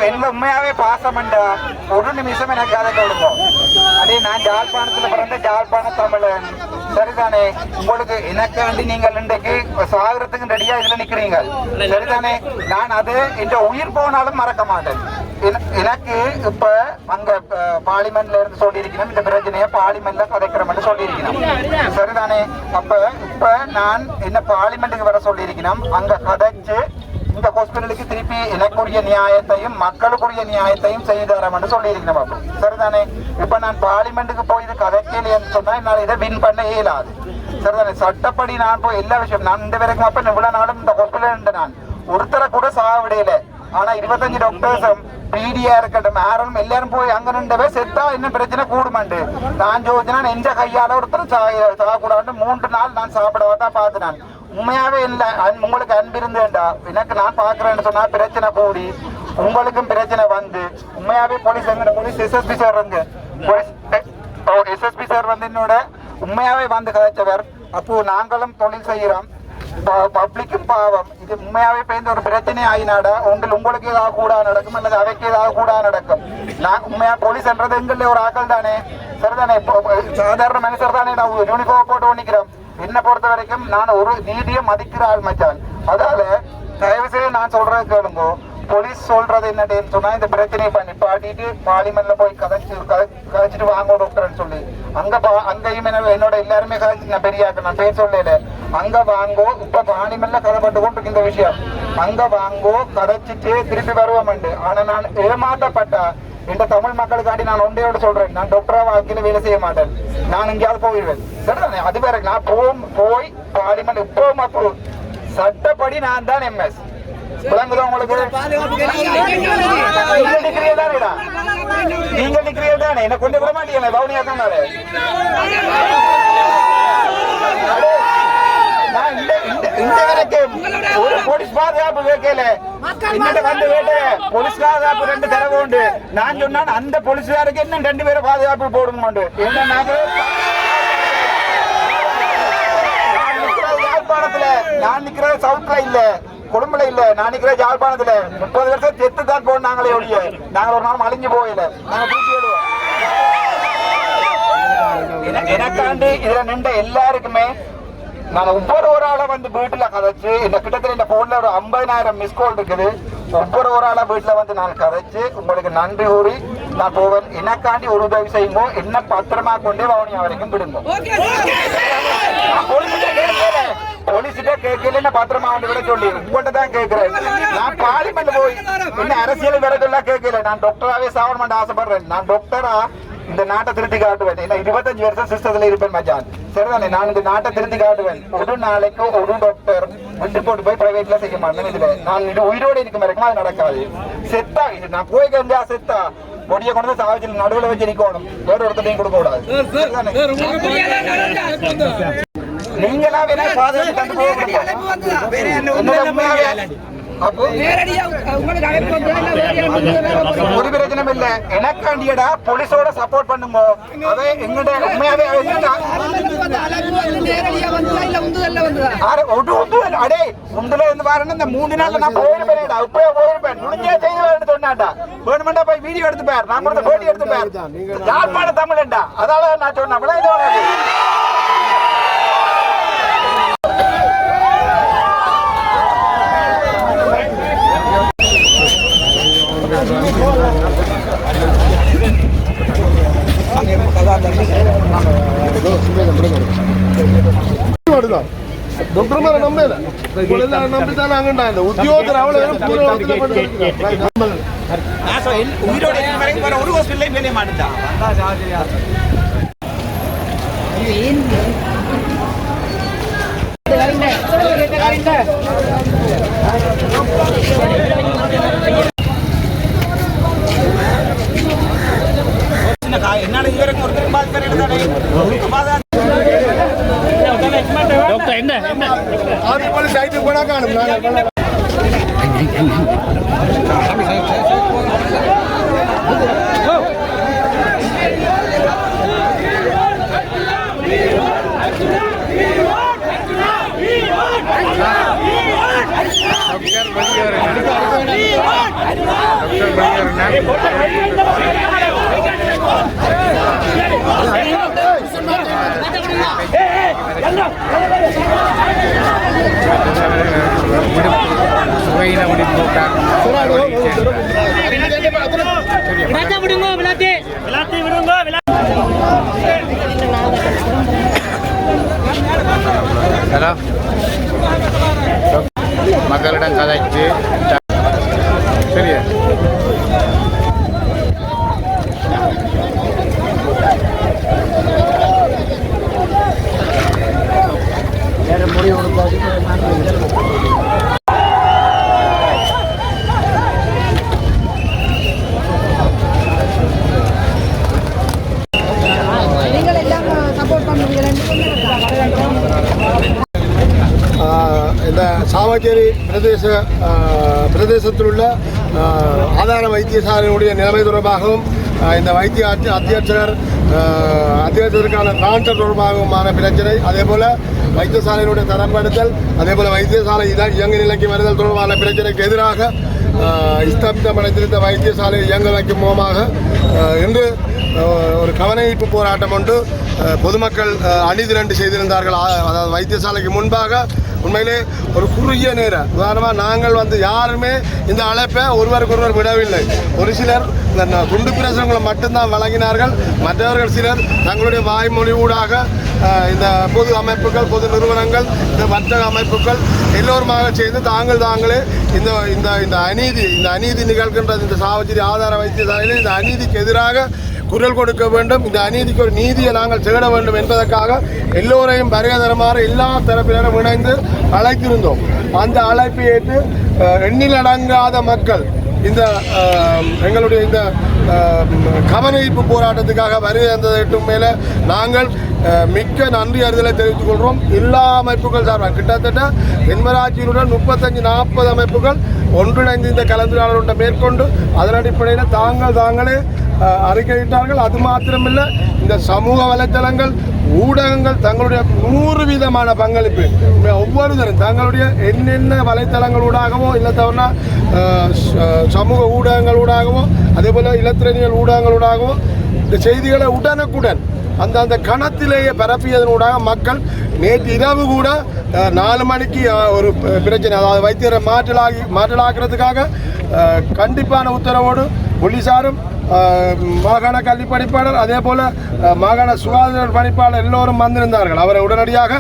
என்ன உண்மையாவே பாசமண்டா ஒரு நிமிஷம் எனக்கு அதை கொடுங்க. அதே நான் ஜாழ்ப்பாணத்துல பிறந்த ஜாழ்ப்பாண தமிழன் சரிதானே. உங்களுக்கு எனக்காண்டி நீங்கள் இன்றைக்கு சாகரத்துக்கு ரெடியா இதுல நிக்கிறீங்க சரிதானே. நான் அது இந்த உயிர் போனாலும் மறக்க மாட்டேன். எனக்கு இப்ப அங்க பார்லிமெண்ட்ல இருந்து சொல்லியிருக்கணும் இந்த பிரச்சனையை பார்லிமெண்ட்ல கதைக்கிறோம்னு சொல்லியிருக்கணும் சரிதானே. அப்ப இப்ப நான் என்ன பார்லிமெண்ட்டுக்கு வர சொல்லியிருக்கணும். அங்க கதைச்சு இந்த ஹாஸ்பிட்டலுக்கு திருப்பி எனக்குரிய நியாயத்தையும் மக்களுக்குரிய நியாயத்தையும் செய்து தரேன் சொல்லியிருக்கணும். அப்போ சரிதானே. இப்ப நான் பார்லிமெண்ட்டுக்கு போய் இது கதைக்கலைன்னு சொன்னா என்னால் இதை வின் பண்ண இயலாது சரிதானே. சட்டப்படி நான் போய் எல்லா விஷயம் நான் இந்த வரைக்கும் அப்ப இவ்வளவு நாளும் இந்த ஹாஸ்பிட்டல் நான் ஒருத்தரை கூட சாவிடையில. ஆனா 25 டாக்டர்ஸும் பிடியா இருக்கட்டும் யாரும் எல்லாரும் போய் அங்க நின்றவே செத்தா என்ன பிரச்சனை கூடுமாண்டு நான் யோஜனா நெஞ்ச கையால ஒருத்தர் சாகக்கூடாது 3 நாள் நான் சாப்பிடவாதான் பார்த்துனான். உண்மையாவே இல்லை உங்களுக்கு அன்பு இருந்தேன்டா எனக்கு நான் பாக்குறேன்னு சொன்னா பிரச்சனை கூடி உங்களுக்கும் பிரச்சனை வந்து உண்மையாவே போலீஸ் எங்க போலீஸ் எஸ்எஸ்பி சார் வந்து எஸ்எஸ்பி சார் வந்து என்னோட உண்மையாவே வந்து கதைச்சவர். அப்போ நாங்களும் தொழில் செய்யறோம் பப்ளிக்கும் பாவம். இது உண்மையாவே பேருந்து ஒரு பிரச்சனை ஆகினாடா உங்களுக்கு ஏதாவது கூட நடக்கும் அல்லது அவைக்கு ஏதாவது கூட நடக்கும். நான் உண்மையா போலீஸ்ன்றது எங்கள்ல ஒரு ஆக்கள் தானே சரிதானே. சாதாரண மனுஷர் தானே நான் யூனிஃபார்ம் போட்டு ஒன்னிக்கிறோம். என்ன பொறுத்த வரைக்கும் நான் ஒரு நீதியை மதிக்கிற ஆள் மச்சான். அதால தயவு செய்து நான் சொல்றது கேளுங்க. போலீஸ் சொல்றது என்னன்னு சொன்னா இந்த பிரச்சனையை பண்ணி பாட்டிட்டு பார்லிமெண்ட்ல போய் கதைச்சிட்டு வாங்க டாக்டர்ன்னு சொல்லி அங்கேயும் என்னோட எல்லாருமே கதைச்சு நான் பெரியாக்க நான் பேர் சொல்லல அங்க வாங்கோ. இப்ப பார்லிமெண்ட்ல கதைப்பட்டு கொண்டு இந்த விஷயம் அங்க வாங்கோ கதைச்சிட்டு திருப்பி வருவோம்ண்டு. ஆனா நான் ஏமாற்றப்பட்டா இந்த தமிழ் மக்களுக்காண்டி நான் ஒன்றையோட சொல்றேன். நான் டாக்டரா வாழ்க்கையில வேலை செய்ய மாட்டேன். நான் எங்கேயாவது போயிடுவேன் சரிதானே. அது வேற நான் போய் பார்லிமெண்ட் இப்போ சட்டப்படி நான் தான் எம்எஸ் விளங்குதா உங்களுக்கு. நீங்க நிக்கிறீங்க தானே என்ன கொண்டு விட மாட்டீங்க பவுனியா தானே. இந்த வரைக்கும் ஒரு போலீஸ் பாதுகாப்பு கேட்கல இன்னும் வந்து கேட்டு போலீஸ் பாதுகாப்பு 2 தரவு உண்டு. நான் சொன்னான் அந்த போலீஸ்காருக்கு இன்னும் 2 பேரை பாதுகாப்பு போடுங்க. என்ன யாழ்ப்பாணத்துல நான் நிக்கிறது சவுத்ல இல்ல குடும்பல இல்ல நான் நிக்கிறேன் யாழ்ப்பாணத்துல 30 வருஷம் செத்து தான் போனாங்களே ஒழிய நாங்கள் ஒரு நாள் அழிஞ்சு போயில நாங்க பூச்சி விடுவோம். எனக்காண்டி இதுல நின்ற எல்லாருக்குமே நான் ஒவ்வொரு ஆளை வந்து வீட்டுல கதைச்சு இந்த கிட்டத்தட்ட இந்த போன்ல ஒரு 50,000 மிஸ் கால் இருக்குது. ஒவ்வொரு ஆளை வீட்டுல வந்து நான் கதைச்சு உங்களுக்கு நன்றி கூறி நான் போவேன். எனக்காண்டி ஒரு உதவி செய்யுங்க என்ன பத்திரமா கொண்டே வவுனியா வரைக்கும் விடுங்க. போலீஸ்கிட்ட கேட்கல பத்திரமா வந்து விட சொல்லி உங்கள்கிட்ட தான் கேட்கிறேன். நான் பார்லிமெண்ட் போய் என்ன அரசியல் விரதெல்லாம் கேட்கல. நான் டாக்டராவே சாவணும் ஆசைப்படுறேன். நான் டாக்டரா இந்த நாட்டை திருத்தி காட்டுவேன். 25 வருஷம் சிஸ்டத்துல இருப்பேன் மச்சான் சரிதானே. நான் இந்த நாட்டை திருத்தி காட்டுவேன். ஒரு நாளைக்கு ஒரு டாக்டர் விட்டு போட்டு போய் பிரைவேட்ல செய்ய மாட்டேன். இதுல நான் இது உயிரோடு இருக்கும் வரைக்கும் அது நடக்காது. செத்தா இது நான் போய் கண்டா செத்தா பொடியை கொண்டு வந்து சாவச்சில் நடுவில் வச்சு நிக்கணும். வேற ஒருத்தரையும் கொடுக்க கூடாது. நீங்களா வேணா பாதுகாப்பு தந்து போக ஒரு பிரச்சனை இல்ல. எனக்காண்டியடா போலீஸோட சப்போர்ட் பண்ணுங்க. அதே எங்கிட்ட உண்மையாவே அடே உண்டுல இருந்து பாருங்க இந்த 3 நாள்ல நான் போயிருப்பேன். இப்பவே போயிருப்பேன். முடிஞ்சா செய்து சொன்னாண்டா வேணுமெண்டா போய் வீடியோ எடுத்துப்பார். நான் கொடுத்த போட்டி எடுத்துப்பார். யாழ்ப்பாண தமிழண்டா அதால நான் சொன்னேன். டாக்டர் நம்பல நம்பித்தான் நாங்க உத்தியோகத்தில் உயிரோட ஒரு ஹாஸ்பிட்டல் வேலையை மாட்டா என்னால இதுவரைக்கும் ஒருத்தர் பாதிக்கிறேன். போலீஸ் சைட்டு போனா காணும். Doctor ஹலோ மக்களிடம் கதைச்சு சரியா இந்த சாவகேரி பிரதேசத்தில் உள்ள ஆதார வைத்தியசாலையினுடைய நிலைமை தொடர்பாகவும் இந்த வைத்திய அத்தியட்சருக்கான டிரான்ஸ்பர் தொடர்பாகவுமான பிரச்சனை, அதேபோல் வைத்தியசாலையினுடைய தரப்படுத்தல், அதேபோல் வைத்தியசாலை இயங்க நிலைக்கு வருதல் தொடர்பான பிரச்சனைக்கு எதிராக ஸ்தம்பிதமடைந்திருந்த வைத்தியசாலை இயங்க வைக்கும் மூலமாக இன்று ஒரு கவனஈர்ப்பு போராட்டம் ஒன்று பொதுமக்கள் அணிதிரண்டு செய்திருந்தார்கள். அதாவது வைத்தியசாலைக்கு முன்பாக உண்மையிலே ஒரு குறுகிய நேரம், உதாரணமாக நாங்கள் யாருமே இந்த அழைப்பை ஒருவருக்கொருவர் விடவில்லை. ஒரு சிலர் இந்த குண்டு பிரசுரங்களை மட்டும்தான் வழங்கினார்கள். மற்றவர்கள் சிலர் தங்களுடைய வாய்மொழி ஊடாக இந்த பொது அமைப்புகள், பொது நிறுவனங்கள், இந்த வர்த்தக அமைப்புகள் எல்லோருமாக சேர்ந்து தாங்களே இந்த அநீதி நிகழ்கின்றது இந்த சாவச்சேரி ஆதார வைத்தியசாலையில் இந்த அநீதிக்கு எதிராக குரல் கொடுக்க வேண்டும், இந்த அநீதிக்கு ஒரு நீதியை நாங்கள் தேட வேண்டும் என்பதற்காக எல்லோரையும் வருகை தருமாறு எல்லா தரப்பினரும் இணைந்து அழைத்திருந்தோம். அந்த அழைப்பை ஏற்று எண்ணிலடங்காத மக்கள் இந்த எங்களுடைய இந்த கவனஈர்ப்பு போராட்டத்துக்காக வருகை தந்ததற்கும் மேலே நாங்கள் மிக்க நன்றி அறிதலை தெரிவித்துக் கொள்கிறோம். எல்லா அமைப்புகள் சார்பாக கிட்டத்தட்ட என்மராட்சியினுடன் 35-40 அமைப்புகள் ஒன்றிணைந்து இந்த கலந்துரையாடலை மேற்கொண்டு அதன் அடிப்படையில் தாங்களே அறிக்கையிட்டார்கள். அது மாத்திரமில்லை, இந்த சமூக வலைத்தளங்கள் ஊடகங்கள் தங்களுடைய 100% பங்களிப்பு ஒவ்வொருத்தரும் தங்களுடைய என்னென்ன வலைத்தளங்களூடாகவோ இல்லை தவிர சமூக ஊடகங்களூடாகவோ அதே போல் இலத்திரனியல் ஊடகங்களூடாகவோ இந்த செய்திகளை உடனுக்குடன் அந்த கணத்திலேயே பரப்பியதனூடாக மக்கள் நேற்று இரவு கூட 4 மணிக்கு ஒரு பிரச்சனை, அதாவது வைத்தியரை மாற்றலாக்குறதுக்காக கண்டிப்பான உத்தரவோடு போலீசாரும் மாகாண கல்வி பணிப்பாளர் அதே போல் மாகாண சுகாதார பணிப்பாளர் எல்லோரும் வந்திருந்தார்கள். அவரை உடனடியாக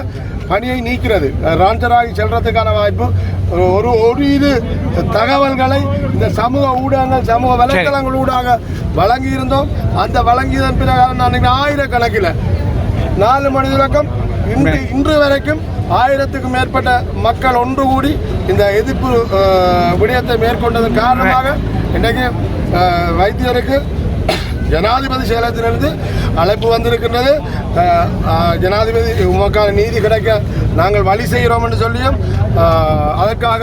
பணியை நீக்கிறது ராஞ்சராகி செல்றதுக்கான வாய்ப்பு இது தகவல்களை இந்த சமூக ஊடகங்கள் சமூக வலைத்தளங்கள் ஊடாக வழங்கியிருந்தோம். அந்த வழங்கியதன் பிறகு நான் ஆயிரக்கணக்கில் 4 மணி தொடக்கம் இன்று வரைக்கும் 1000க்கும் மேற்பட்ட மக்கள் ஒன்று கூடி இந்த எதிர்ப்பு விடயத்தை மேற்கொண்டதன் காரணமாக இன்றைக்கு வைத்தியருக்கு ஜனாதிபதி செயலகத்திலிருந்து அழைப்பு வந்திருக்கின்றது. ஜனாதிபதி உமக்கான நீதி கிடைக்க நாங்கள் வழி செய்கிறோம் என்று சொல்லியும் அதற்காக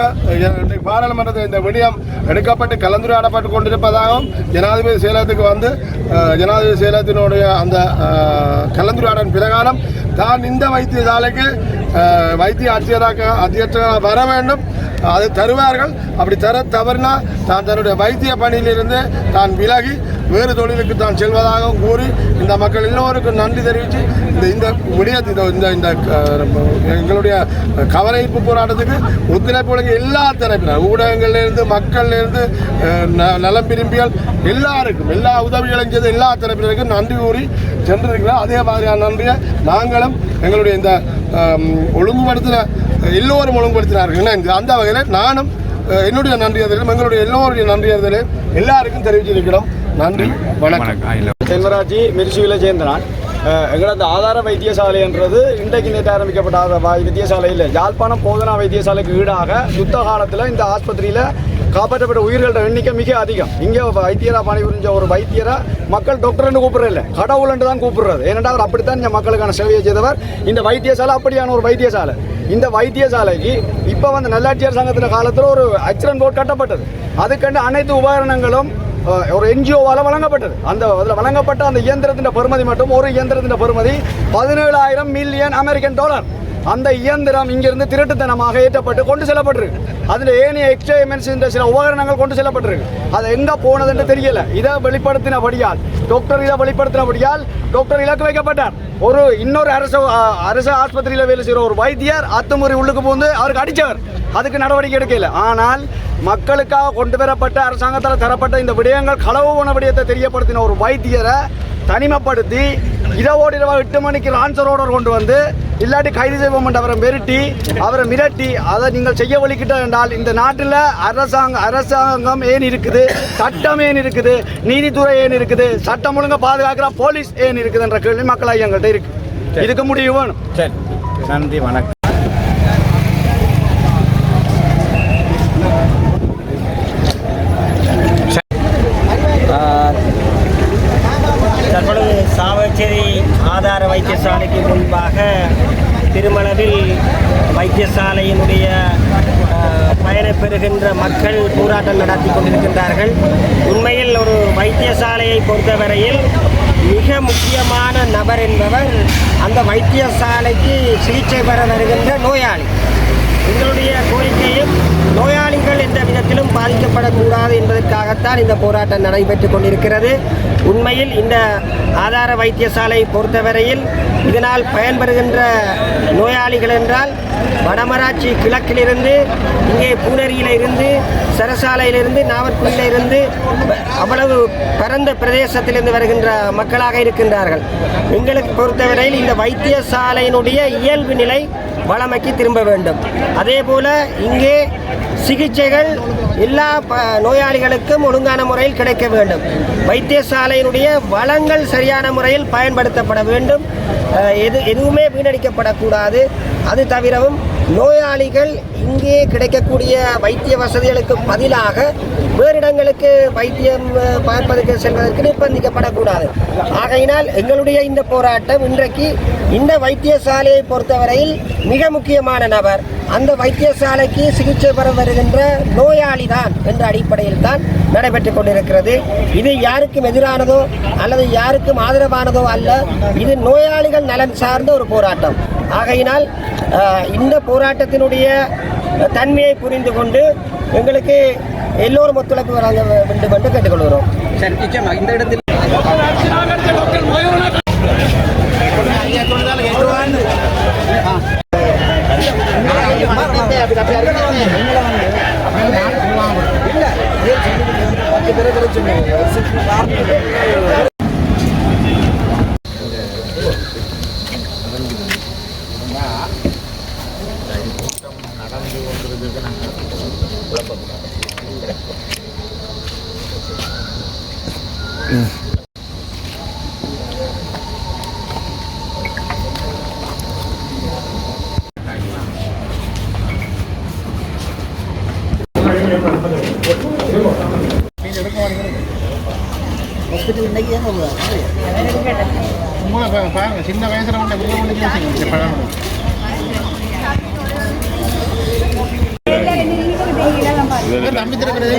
பாராளுமன்றத்தில் இந்த விடயம் எடுக்கப்பட்டு கலந்துரையாடப்பட்டு கொண்டிருப்பதாகவும் ஜனாதிபதி செயலகத்துக்கு வந்து ஜனாதிபதி செயலகத்தினுடைய அந்த கலந்துரையாடல் பிரகாரம் தான் இந்த வைத்தியசாலைக்கு வைத்திய அத்தியட்சராக வர வேண்டும், அதை தருவார்கள். அப்படி தவறினா தான் தன்னுடைய வைத்திய பணியிலிருந்து தான் விலகி வேறு தொழிலுக்கு தான் செல்வதாகவும் கூறி இந்த மக்கள் எல்லோருக்கும் நன்றி தெரிவித்து இந்த விடயத்தை இந்த எங்களுடைய கவனஈர்ப்பு போராட்டத்துக்கு ஒத்துழைப்பு வழங்கிய எல்லா தரப்பினர் ஊடகங்கள்லேருந்து மக்கள்லேருந்து நலம் விரும்பிகள் எல்லாருக்கும் எல்லா உதவிகளையும் செய்த எல்லா தரப்பினருக்கும் நன்றி கூறி சென்றிருக்கிறோம். அதே மாதிரியான நன்றியை நாங்களும் எங்களுடைய இந்த ஒழுங்குபடுத்தின எல்லோரும் ஒழுங்குபடுத்தினார்கள். அந்த வகையில் நானும் என்னுடைய நன்றியறிதலும் எங்களுடைய எல்லோருடைய நன்றியறிதலையும் எல்லாருக்கும் தெரிவிச்சிருக்கிறோம். நன்றி, வணக்கம். தென்மராட்சி மிர்சுவில சேர்ந்தனான் எங்களது ஆதார வைத்தியசாலைன்றது இன்றைக்கு நேற்று ஆரம்பிக்கப்பட்ட வைத்தியசாலை இல்லை, யாழ்ப்பாணம் போதனா வைத்தியசாலைக்கு ஈடாக யுத்த காலத்தில் இந்த ஆஸ்பத்திரியில் காப்பாற்றப்பட்ட உயிர்களோட எண்ணிக்கை மிக அதிகம். இங்கே வைத்தியராக பணிபுரிஞ்ச ஒரு வைத்தியரை மக்கள் டாக்டர்னு கூப்பிட்றதில்ல, கடவுள்ன்ட்டு தான் கூப்பிடுறது. ஏனென்றால் அவர் அப்படித்தான் இந்த மக்களுக்கான சேவையை செய்தவர். இந்த வைத்தியசாலை அப்படியான ஒரு வைத்தியசாலை. இந்த வைத்தியசாலைக்கு இப்போ நல்லாட்சியர் சங்கத்தின் காலத்தில் ஒரு ஆக்சிடென்ட் போர்டு கட்டப்பட்டது. அதுக்கண்டு அனைத்து உபகரணங்களும் ஒரு என்ஜிஓவால் வழங்கப்பட்டது. அதில் வழங்கப்பட்ட அந்த இயந்திரத்தின் பெறுமதி மட்டும் ஒரு இயந்திரத்தின் பெறுமதி $17,000 மில்லியன் அமெரிக்கன் டாலர். அந்த இயந்திரம் இங்கிருந்து திருட்டுத்தனமாக ஏற்றப்பட்டு கொண்டு செல்லப்பட்டிருக்கு. அதில் ஏனைய எக்ஸ்பெரிமெண்ட்ஸ் இந்த சில உபகரணங்கள் கொண்டு செல்லப்பட்டிருக்கு. அது எங்கே போனதுன்னு தெரியல. இதை வெளிப்படுத்தினபடியால் டாக்டர் இலக்கு வைக்கப்பட்டார். இன்னொரு அரசு ஆஸ்பத்திரியில் வேலை செய்கிற ஒரு வைத்தியர் அத்துமுறை உள்ளுக்கு போந்து அவருக்கு அடித்தவர். அதுக்கு நடவடிக்கை எடுக்கல. ஆனால் மக்களுக்காக கொண்டு வரப்பட்ட அரசாங்கத்தால் தரப்பட்ட இந்த விடயங்கள் களவு போன விடயத்தை தெரியப்படுத்தின ஒரு வைத்தியரை தனிமைப்படுத்தி இரவோடு 8 மணிக்கு ரான்சர் ஆர்டர் கொண்டு வந்து இல்லாட்டி கைது செய்வோம் என்று அவரை மிரட்டி அதை நீங்கள் செய்ய வலிக்கிட்ட என்றால் இந்த நாட்டில் அரசாங்கம் ஏன் இருக்குது, சட்டம் ஏன் இருக்குது, நீதித்துறை ஏன் இருக்குது, சட்டம் ஒழுங்கை பாதுகாக்கிற போலீஸ் ஏன் இருக்குது என்ற கேள்வி மக்களாக எங்கள்கிட்ட இருக்கு. இதுக்கு முடிவு வேணும். சரி, நன்றி, வணக்கம். தற்பொழுது சாவச்சேரி ஆதார வைத்தியசாலைக்கு முன்பாக திருமணவில் வைத்தியசாலையினுடைய பயனை பெறுகின்ற மக்கள் போராட்டம் நடத்தி கொண்டிருக்கின்றார்கள். உண்மையில் ஒரு வைத்தியசாலையை பொறுத்தவரையில் மிக முக்கியமான நபர் என்பவர் அந்த வைத்தியசாலைக்கு சிகிச்சை பெற வருகின்ற நோயாளி. எங்களுடைய கோரிக்கையும் நோயாளிகள் எந்த விதத்திலும் பாதிக்கப்படக்கூடாது என்பதற்காகத்தான் இந்த போராட்டம் நடைபெற்றுக் கொண்டிருக்கிறது. உண்மையில் இந்த ஆதார வைத்தியசாலை பொறுத்தவரையில் இதனால் பயன்பெறுகின்ற நோயாளிகள் என்றால் வடமராட்சி கிழக்கிலிருந்து, இங்கே பூனரியிலிருந்து, சரசாலையிலிருந்து, நாவற்குடியிலிருந்து அவ்வளவு பரந்த பிரதேசத்திலிருந்து வருகின்ற மக்களாக இருக்கின்றார்கள். எங்களுக்கு பொறுத்தவரையில் இந்த வைத்தியசாலையினுடைய இயல்பு நிலை வளமைக்கு திரும்ப வேண்டும். அதே போல இங்கே சிகிச்சைகள் எல்லா நோயாளிகளுக்கும் ஒழுங்கான முறையில் கிடைக்க வேண்டும். வைத்தியசாலையினுடைய வளங்கள் சரியான முறையில் பயன்படுத்தப்பட வேண்டும். எதுவுமே வீணடிக்கப்படக்கூடாது. அது தவிரவும் நோயாளிகள் இங்கே கிடைக்கக்கூடிய வைத்திய வசதிகளுக்கு பதிலாக வேறு இடங்களுக்கு வைத்தியம் பார்ப்பதற்கு செல்வதற்கு நிர்பந்திக்கப்படக்கூடாது. ஆகையினால் எங்களுடைய இந்த போராட்டம் இன்றைக்கு இந்த வைத்தியசாலையை பொறுத்தவரையில் மிக முக்கியமான நபர் அந்த வைத்தியசாலைக்கு சிகிச்சை பெற வருகின்ற நோயாளி தான் என்ற அடிப்படையில் தான் நடைபெற்றுக் கொண்டிருக்கிறது. இது யாருக்கும் எதிரானதோ அல்லது யாருக்கும் ஆதரவானதோ அல்ல. இது நோயாளிகள் நலன் சார்ந்த ஒரு போராட்டம். ஆகையினால் இந்த போராட்டத்தினுடைய தன்மையை புரிந்து கொண்டு எங்களுக்கு எல்லோரும் ஒத்துழைப்பு வழங்க வேண்டும் என்று கேட்டுக்கொள்கிறோம். சரி, நிச்சயமாக இந்த இடத்தில் சின்ன வயசுல தம்பி திறக்கிறது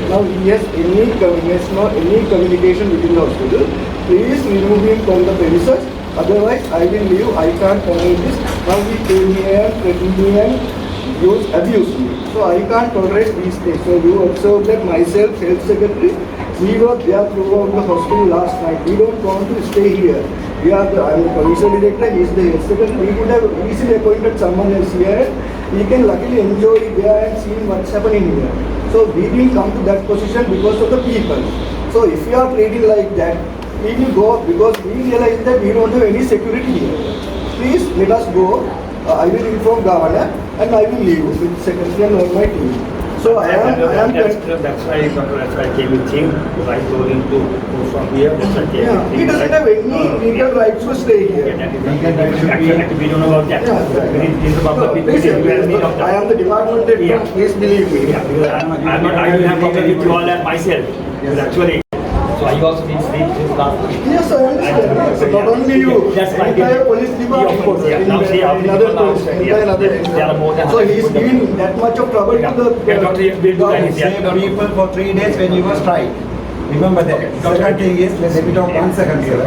Now he has any communication within the hospital, please remove him from the premises, otherwise I will leave, I can't tolerate this. Now he came here, threatened me and abused me. So I can't tolerate these things. So you observe that myself, health secretary, we were there throughout the hospital last night. We don't want to stay here. I am the provincial director, he is the health secretary. We could have easily appointed someone else here we can luckily enjoy there and see what's happening here. So we didn't come to that position because of the people. So if we are trading like that, we will go because we realize that we don't have any security here. Please let us go. I will inform governor and I will leave with secretary and all my team. So that's why I came with him, because I told him to go from here. That's why I came with him. He doesn't have any legal rights to stay here. We don't know about that. This is about the people. I am the department head. Yeah. Please believe me. I will have problem with you all and myself. Because actually, so I also did sleep since last night. Yes, I understand. So not only you, That's why I entire did. police department, Yeah, of course, yeah. in Now see how in people other now- police, yeah. another. There are more than So he is 100 giving that much of trouble Yeah. to the. Yeah, Dr. will do that. government. Yeah. Saved people for 3 days when you were strike. Remember that. Second thing is, let me talk 1 second, sir.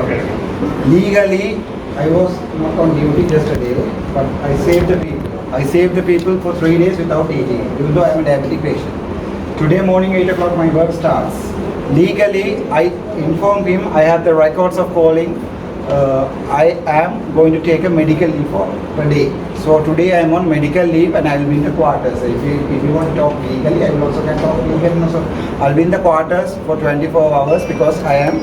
Legally, I was not on duty yesterday, but I saved the people. I saved the people for 3 days without eating, even though I am a diabetic patient. Today morning 8 o'clock my work starts. Legally, I informed him I have the records of calling. I am going to take a medical leave for a day. So today I am on medical leave and I will be in the quarters. If you want to talk legally, I will also can talk legally. So I'll be in the quarters for 24 hours because I am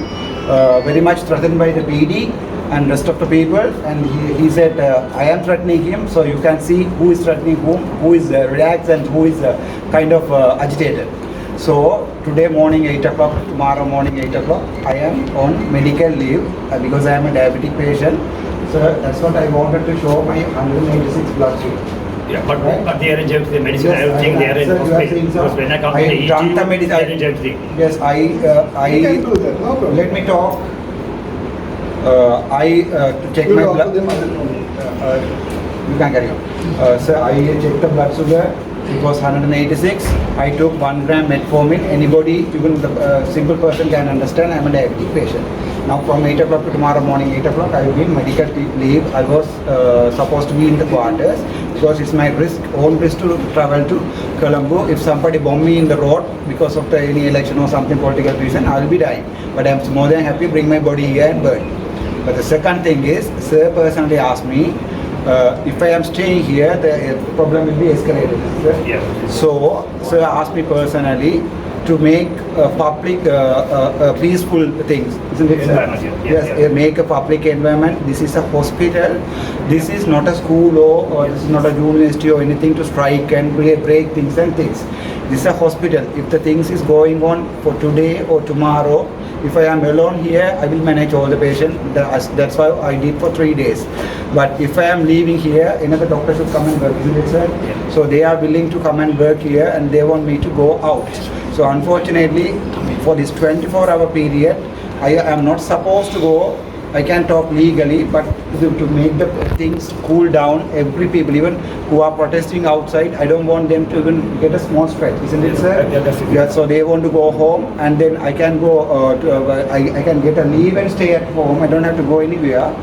very much threatened by the PD and rest of the people. And he said I am threatening him. So you can see who is threatening whom, who is relaxed and who is kind of agitated. So today morning 8 o'clock, tomorrow morning 8 o'clock, I am on medical leave because I am a diabetic patient. So that's what I wanted to show my 186 blood sugar. Yeah, but, Right. but they arrange everything, medicine, Yes, everything, they arrange sir, you are hospital. saying, sir, Because when I come I to the drank the ET, medicine. they arrange everything. Yes, You can do that, no problem. let me talk. To check You my talk to blood. them other problem. You can carry on. Sir, I checked the blood sugar. It was 186. I took 1 gram metformin. Anybody, even the simple person can understand I am a diabetic patient. Now from 8 o'clock to tomorrow morning 8 o'clock, I will be in medical leave. I was supposed to be in the quarters because it's my own risk to travel to Colombo. If somebody bomb me in the road because of any election or something political reason, I will be dying. But I am more than happy to bring my body here and burn. But the second thing is, sir personally asked me, if I am staying here, the problem will be escalated. Sir. Yeah. So, sir asked me personally to make public peaceful things, isn't it, sir? Environment, yes. Make a public environment. This is a hospital. This is not a school or this is not a university or anything to strike and break things and things. This is a hospital. If the things is going on for today or tomorrow, if I am alone here, I will manage all the patients. That's why I did for 3 days. But if I am leaving here, another doctor should come and work, isn't it, sir? Yeah. So they are willing to come and work here and they want me to go out. So unfortunately, for this 24-hour period, I am not supposed to go. I can talk legally, but to make the things cool down, every people, even who are protesting outside, I don't want them to even get a small stretch, isn't it, sir? Yeah, that's it. Yeah, so they want to go home, and then I can go. I can get a leave and stay at home. I don't have to go anywhere.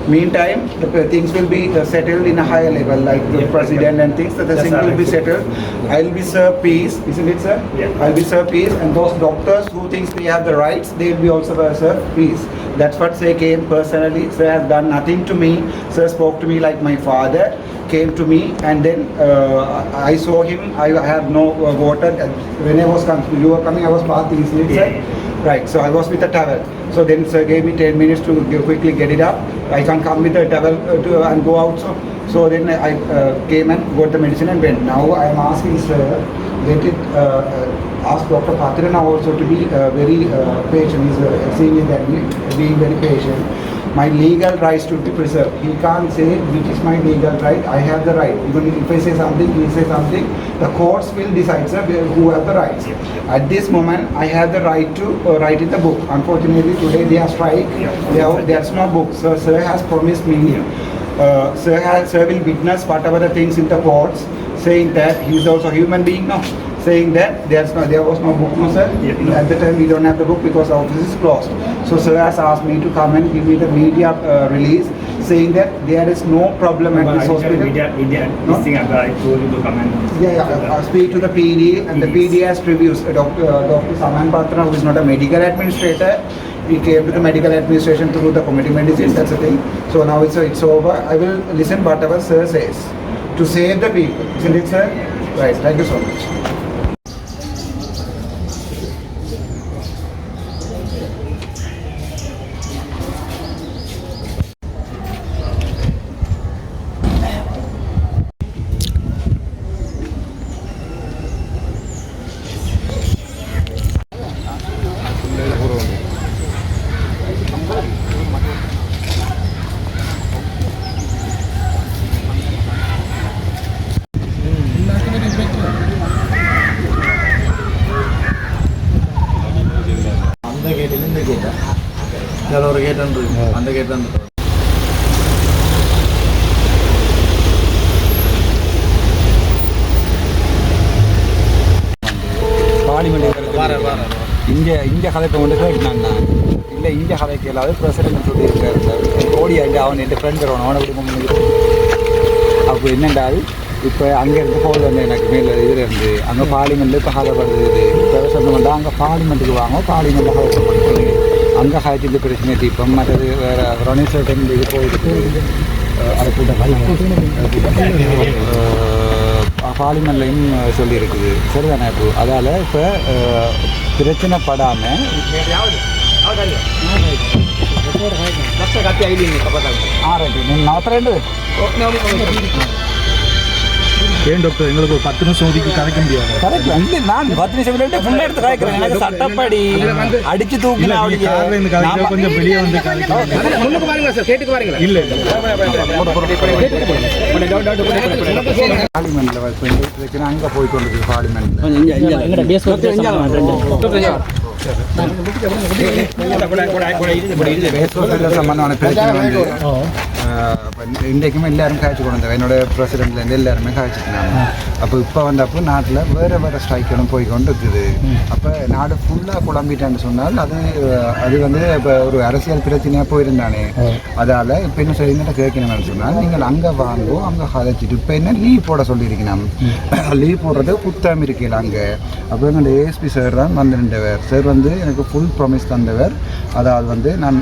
Meantime, the things will be settled in a higher level, like the president and things. So the things will be settled. I'll be served peace, isn't it, sir? Yeah. I'll be served peace, and those doctors who thinks they have the rights, they will be also served peace. That's what Sir came personally. Sir has done nothing to me. Sir spoke to me like my father. Came to me, and then I saw him. I have no water. When I was coming, you were coming. I was bathing, isn't it, sir? Yeah. Right. So I was with a towel. So then Sir gave me 10 minutes to quickly get it up. I can't come with a towel and go out. So then I came and got the medicine and went. Now I am asking Sir, let it ask Dr. Patirana also to be very patient. He's seeing that being very patient. My legal rights should be preserved. He can't say which is my legal right. I have the right. Even if I say something, he say something. The courts will decide, sir, who have the rights. At this moment, I have the right to write in the book. Unfortunately, today they are strike. There's no book. So Sir has promised me. Sir will witness whatever the things in the courts, saying that he is also a human being. No. Saying that there was no book, no, sir. Yeah. At the time we don't have the book because our office is closed. So Sir has asked me to come and give me the media release saying that there is no problem at this hospital. Media, No? this thing I told you to come and... I speak to the PD and the PD has reviews. Dr. Saman Patra, who is not a medical administrator, we came to the medical administration through the committee medicine, that's the thing. So now it's over. I will listen whatever Sir says. to save the people. Isn't it, sir? Right. Thank you so much. அந்த கேட்டில் இந்த கேட்டா இதில் ஒரு gate வந்து அந்த gate வந்து parliament இந்திய கதைப்பை வந்து கேட்டான் நான் இல்லை இந்திய கதைக்கு இல்லாத பிரசிடென்ட் சொல்லியிருக்காரு ஓடியா இல்லை அவன் என் ஃப்ரெண்ட் வருவான் அவனை விடுவோம் அப்போ என்னென்றால் இப்போ அங்கேருந்து போகுது வந்து எனக்கு மேலே இதில் இருந்து அங்கே பார்லிமெண்ட்டில் இப்போ கதைப்படுது இப்போ சொன்னோம்னா அங்கே பார்லிமெண்ட்டுக்கு வாங்க பார்லிமெண்ட்டில் கதைப்படுது அங்கே காய்ச்சல் பிரச்சனை தீபம் மற்றது வேறு ரணேஸ்வர் டைம் இது போயிட்டு அதை பார்லிமெண்ட்லையும் சொல்லியிருக்குது சரிதானே இப்போ அதால் இப்போ பிரச்சனை படாமல் ஏன் டாக்டர் எங்களுக்கு ஒரு 10 நிமிஷம் ஒதுக்கி கதைக்க முடியாது கரெக்ட் இல்லை நான் 10 நிமிஷம் விளையாட்டு ஃபுல்லாக எடுத்து கதைக்கிறேன் எனக்கு சட்டப்படி அடிச்சு தூக்கினா கொஞ்சம் வெளியே வந்து இல்லை பார்லிமெண்ட்டில் பிரச்சனை அங்கே போய் கொண்டு பார்லிமெண்ட் சம்பந்தமான பிரச்சனை வந்து இன்றைக்குமே எல்லாரும் காய்ச்சி கொண்டு வந்தேன் என்னோட பிரசிடென்ட்லேருந்து எல்லாருமே காய்ச்சிட்டாங்க அப்போ இப்போ வந்தப்போ நாட்டில் வேறு ஸ்ட்ரைக்கெல்லாம் போய் கொண்டு இருக்குது அப்போ நாடு ஃபுல்லாக குழம்பிட்டான்னு சொன்னால் அது வந்து இப்போ ஒரு அரசியல் பிரச்சனையாக போயிருந்தானே அதால் இப்போ என்ன செய்யுங்க கேட்கணும்னு சொன்னால் நீங்கள் அங்கே வாங்குவோம் அங்கே கதைச்சிட்டு இப்போ என்ன லீவ் போட சொல்லியிருக்கணும் லீவ் போடுறது புத்தகம் இருக்கையில் அங்கே அப்போ எங்கள் ஏஎஸ்பி சார் தான் வந்திருந்தவர் சார் வந்து எனக்கு ஃபுல் ப்ராமிஸ் தந்தவர் அதாவது வந்து நான்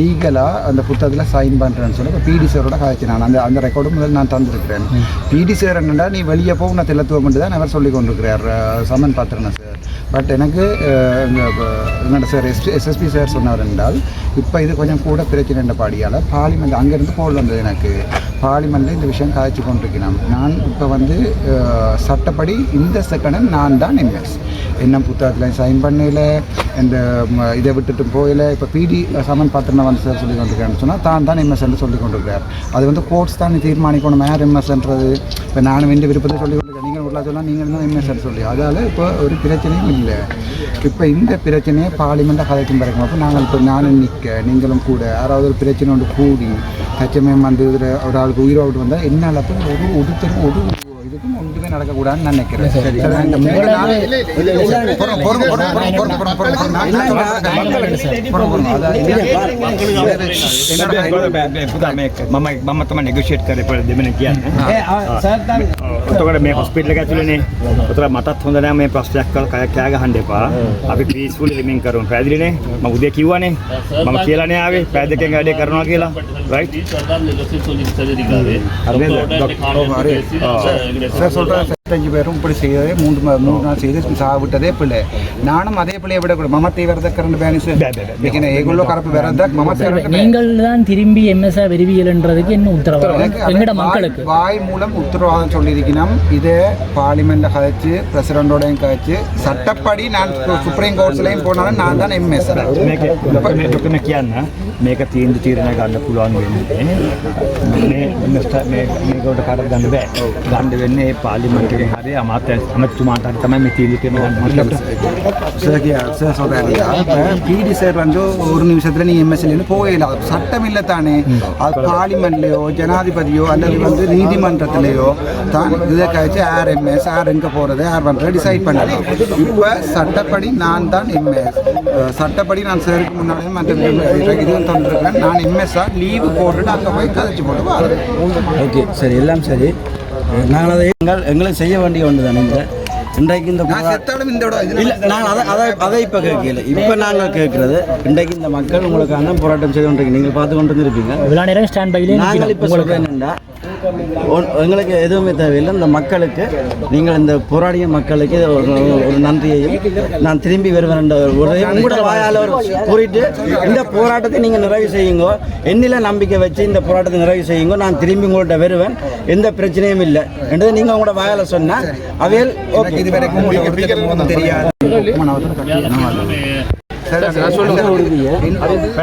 லீகலாக அந்த புத்தகத்தில் சைன் பண்ணுறேன்னு சொல்லி இப்போ பிடி சாரோட காய்ச்சி நான் அந்த ரெக்கார்டும் முதல் நான் தந்திருக்கிறேன் பிடி சார் என்னடா நீ வெளியே போக நான் தெல்லத்துவம் தான் அவர் சொல்லி கொண்டிருக்கிறார் சமன் பார்த்துருந்தேன் சார் பட் எனக்கு என்னோட சார் எஸ்எஸ்பி சார் சொன்னார் என்றால் இப்போ இது கொஞ்சம் கூட பிரச்சனை பாடியால் பார்லிமெண்ட் அங்கேருந்து கோல் வந்தது எனக்கு பார்லிமெண்ட்டில் இந்த விஷயம் காய்ச்சி கொண்டிருக்கிறேன் நான் இப்போ வந்து சட்டப்படி இந்த செகண்ட் நான் தான் எம்எஸ் என்ன புத்தகத்தில் சைன் பண்ணல இந்த இதை விட்டுட்டு போயில இப்போ பிடி சமன் பாத்திரனை வந்து சார் சொல்லி கொண்டிருக்காருன்னு சொன்னால் தான் எம்எஸ்ன்னு சொல்லி கொண்டிருக்கார் அது வந்து கோர்ட்ஸ் தான் தீர்மானிக்கணும் யார் எம்எஸ்ன்றது இப்போ நானும் இந்த விருப்பத்தை சொல்லி கொண்டிருக்கேன் நீங்கள் உள்ள சொன்னால் நீங்கள் தான் எம்எஸ்ன்னு சொல்லி அதால் இப்போ ஒரு பிரச்சனையும் இல்லை இப்போ இந்த பிரச்சனையை பார்லிமெண்ட்டை கதைக்கும் பிறக்கும் அப்போ நாங்கள் இப்போ நானும் நிற்க நீங்களும் கூட யாராவது ஒரு பிரச்சனை ஒன்று கூடி கச்சமயம் வந்து இதில் ஒரு ஆளுக்கு உயிரோடு வந்தால் என்னால் அப்போ ஒரு இதுக்கும் ஒன்றுமே நடக்கக்கூடாதுன்னு நான் நினைக்கிறேன் මම තමයි නෙගොෂියේට් කරේ පොඩි දෙමන කියන්නේ. එතකොට මේ හොස්පිටල් එක ඇතුළේනේ. උතර මටත් හොඳ නැහැ මේ ප්‍රශ්නයක් කෑ ගහන්න එපා. අපි පීස්ෆුල් ලිවිං කරමු. පැහැදිලිනේ? මම උදේ කිව්වනේ. මම කියලානේ ආවේ පැය දෙකෙන් වැඩේ කරනවා කියලා. රයිට්? சார் சொல்கிறேன் 5 பேரும் இப்படி செய்ததே 3 நாள் செய்து சாவிட்டதே பிள்ளை நானும் அதே பிள்ளையை விடக்கூட மமத்தை வரதக்கரண்டு பேனிஸ் ஏகுள்ள கரப்பு வரதக் மமத்தை நீங்கள் தான் திரும்பி எம்எஸ்ஆ விரிவியல்ன்றதுக்கு என்ன உத்தரவாதம் எங்கட மக்களுக்கு வாய் மூலம் உத்தரவாதம் சொல்லியிருக்கணும் இதே பார்லிமெண்ட்டில் கதைச்சு பிரசிடண்டோடையும் கதைச்சு சட்டப்படி நான் சுப்ரீம் கோர்ட்ஸ்லையும் போனாலும் நான் தான் எம்எஸ் කියන්න මේක තීරණය ගන්න පුළුවන් වෙන්නේ මේකට කාටද ගන්න බෑ ගන්න වෙන්නේ පාර්ලිමේන්තුවේ හරි අමාත්‍යතුමාට හරි තමයි මේ තීරණය ගන්න சார் சொல்கிறேன் பிடி சார் வந்து ஒரு நிமிஷத்தில் நீ எம்எஸ்எல்னு போயிடல சட்டம் இல்லை தானே அது பார்லிமெண்ட்லேயோ ஜனாதிபதியோ அல்லது வந்து நீதிமன்றத்திலேயோ தான் இதை கழிச்சு யார் எம்எஸ் யார் எங்கே போகிறது யார் பண்ணுறது டிசைட் பண்ணலாம் இப்போ சட்டப்படி நான் தான் எம்எஸ் சட்டப்படி நான் சாருக்கு முன்னாடியே மற்ற இதுவும் தந்துருக்கேன் நான் எம்எஸ்ஆர் லீவு போட்டுட்டு அங்கே போய் கதைச்சு போட்டு வரேன் ஓகே சரி எல்லாம் சரி நாங்கள் அதை எங்களை செய்ய வேண்டிய ஒன்று தானே இன்றைக்கு இந்த இல்லை நாங்கள் அதை இப்போ கேட்கல இப்போ நாங்கள் கேட்குறது இன்றைக்கு இந்த மக்கள் உங்களுக்கான போராட்டம் செய்து கொண்டிருக்கீங்க நீங்கள் பார்த்து கொண்டு வந்துருப்பீங்க ஸ்டாண்ட் பைலே நாங்கள் இப்போ சொல்கிறேன் என்னென்னா எங்களுக்கு எதுவுமே தேவையில்லை. இந்த மக்களுக்கு நீங்கள் இந்த போராடிய மக்களுக்கு ஒரு நன்றியையும் நான் திரும்பி வருவேன் என்ற உங்களோட வாயால் கூறிட்டு இந்த போராட்டத்தை நீங்கள் நிறைவு செய்யுங்க, என்னில் நம்பிக்கை வச்சு இந்த போராட்டத்தை நிறைவு செய்யுங்க, நான் திரும்பி உங்கள்கிட்ட வருவேன், எந்த பிரச்சனையும் இல்லை என்றதை நீங்கள் உங்களோட வாயால் சொன்னால் அவையில் இதுவரைக்கும் தெரியாது.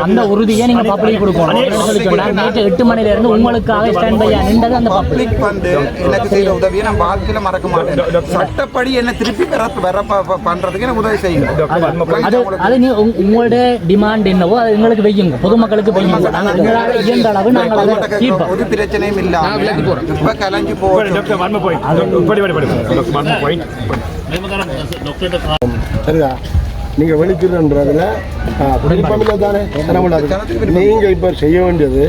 அந்த உறுதியை நீங்க பப்ளிக் கொடுக்கணும். நேற்று 8 மணில இருந்து உங்களுக்காக ஸ்டாண்ட் பை நின்றது அந்த பப்ளிக் வந்து எனக்கு செய்த உதவியை நான் வாழ்க்கையில மறக்க மாட்டேன். சட்டப்படி என்ன திருப்பி வர பண்றதுக்கு எனக்கு உதவி செய்யுங்க. அது நீ உங்களோட டிமாண்ட் என்னவோ அது எங்களுக்கு வையுங்க, பொதுமக்களுக்கு வையுங்க. நாங்கள் இயன்ற அளவு நாங்கள் அதை தீர்ப்போம். ஒரு பிரச்சனையும் இல்லாம இப்ப கலைஞ்சு சரிதா நீங்க வெளிக்கிறதுல விருப்பமில்லை தானே? நீங்க இப்ப செய்ய வேண்டியது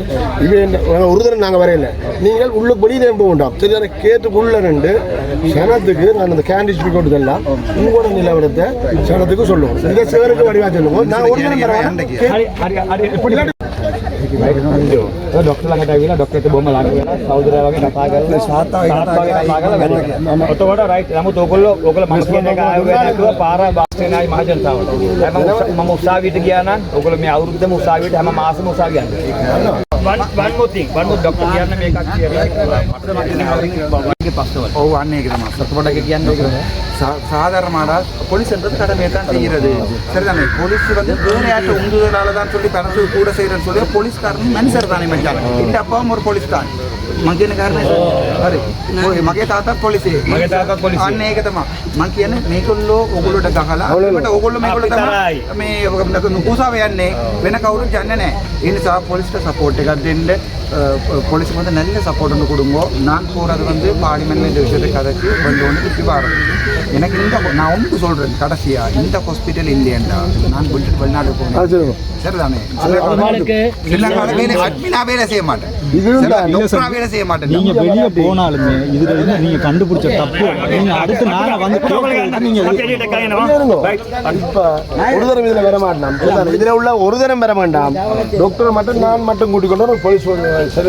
இது ஒரு தடவை நாங்க வரையில நீங்கள் உள்ள வெளியில போக வேண்டாம். சரிதானே? கேட்டுக்குள்ள ரெண்டு சனத்துக்கு நான் அந்த கேண்டி ஸ்பீக் கொடுத்தெல்லாம் உங்களோட நிலவரத்தை சனத்துக்கு சொல்லுவோம். இதை சேருக்கு வடிவா சொல்லுவோம். நான் ஒரு தடவை ડોક્ટર ළඟට ඇවිල්ලා ડોක්ටර්ට බොහොම ළඟ වෙලා සහෝදරයා වගේ කතා කරලා සාතාවගේ කතා කරලා ඔතකොට රයිට් නමුත් ඕගොල්ලෝ මම කියන එක ආයෙ නැතුව පාර බස්ටේනයි මහ ජනතාවට මම උසාවියට ගියා නම් ඕගොල්ලෝ මේ අවුරුද්දම උසාවියට හැම මාසෙම උසාවිය යනවා. one more thing ડોક્ટર කියන්න මේකක් කියලා මට මගේ පස්සවල ඔව් අන්න ඒක තමයි සතුටට කියන්නේ சாதாரணமான போலீஸ்ன்றது கடமையை தான் செய்கிறது. சரிதானே? போலீஸ் வந்து வேற யார்ட்ட உந்துதலால தான் சொல்லி பணத்து கூட செய்யறேன்னு சொல்லி போலீஸ்காரன் மனுஷர் தானே மச்சான். இந்த அப்பாவும் ஒரு போலீஸ் தான். මං කාරණේ හරි මගේ තාත්තත් පොලිසියේ මගේ තාත්තත් පොලිසියේ අන්න ඒක තමයි මං කියන්නේ මේගොල්ලෝ ඔයගොල්ලෝට ගහලා ඒකට ඔයගොල්ලෝ මේගොල්ලෝ තමයි මේ කුසාව යන්නේ වෙන කවුරුත් යන්නේ නැහැ. ඒ නිසා පොලිස්ට සපෝට් එකක් දෙන්න போலீஸுக்கு வந்து நல்ல சப்போர்ட் வந்து கொடுங்கோ. நான் போகிறது வந்து பார்லிமெண்ட்ல இந்த விஷயத்தை கதைச்சி வந்து ஒன்று திருப்பி வரேன். எனக்கு இந்த நான் ஒன்று சொல்கிறேன் கடைசியாக இந்த ஹாஸ்பிட்டல் இல்லையண்டா நான் விட்டு வெளிநாடு போகணும். சரிதானே? அட்மினா வேலை செய்ய மாட்டேன், வேலை செய்ய மாட்டேன். நீங்க வெளியே போனாலுமே இதுல இருந்து நீங்க கண்டுபிடிச்ச தப்பு நீங்க அடுத்து நாங்க வந்து நீங்க இப்ப ஒரு தரம் இதுல வர மாட்டோம். இதுல உள்ள ஒரு தரம் வர வேண்டாம். டாக்டர் மட்டும் நான் மட்டும் கூட்டிக் கொண்டு போலீஸ் சேர